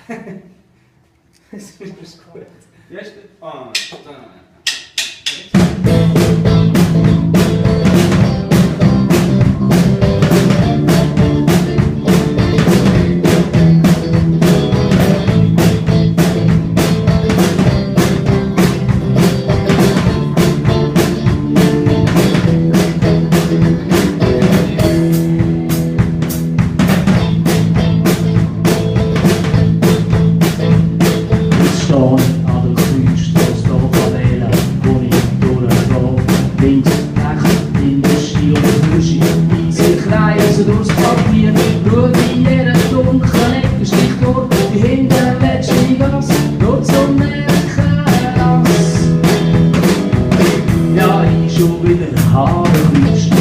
Das ist gut. Ja, ist gut. Ah, durchs Papier, nur wie jeder dunkle Ecke sticht nur die hinterletzte Gas, nur zum Merken lass. Ja, ich schon wieder Haare quietscht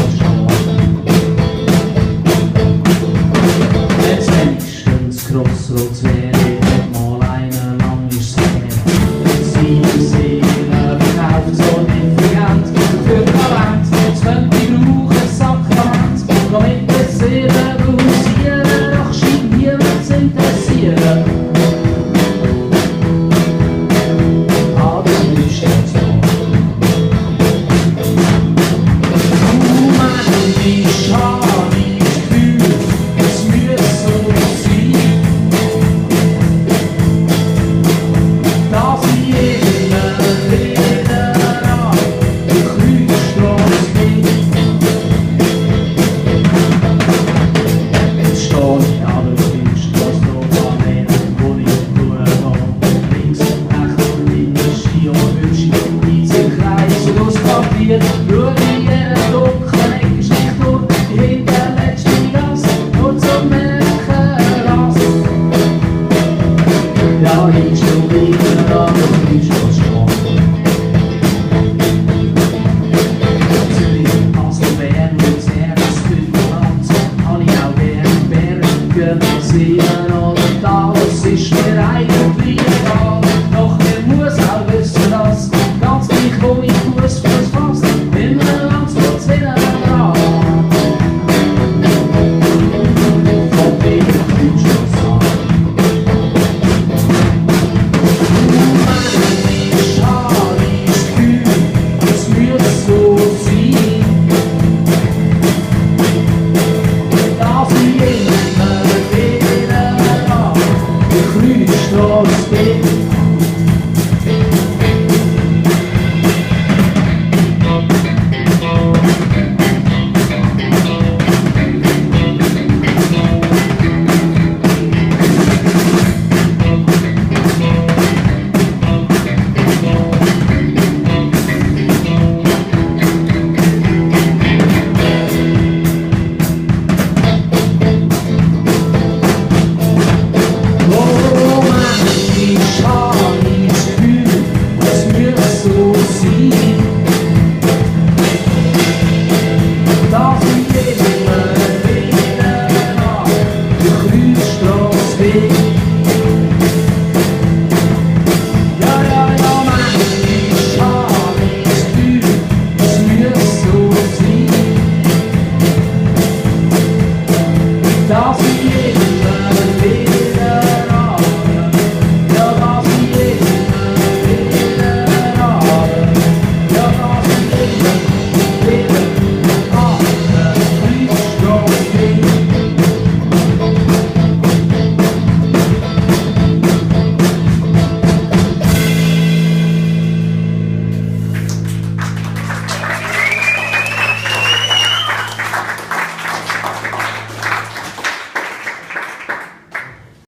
jetzt wenigstens Crossroads wäre, nicht mal eine lang ist es sie Seele verkauft so nicht vergelt, für Talent, jetzt könnt ihr brauchen, Sakrament, komm mit. Doch schien niemand zu interessieren. Aber du bist jetzt da. Du meinst, ich habe das Gefühl, es müsse so sein, dass ich immer wieder an die Kreuzstrasse bin. Nur wie jeder dunkle Ecke sticht nur die hinterletzte Gas, nur zum Merken lass. Ja, ich schon wieder an der Kreuzstrasse. Zürich, Basel, Bern, Luzern, das Bündnerland, habe ich auch Bergen gesehen.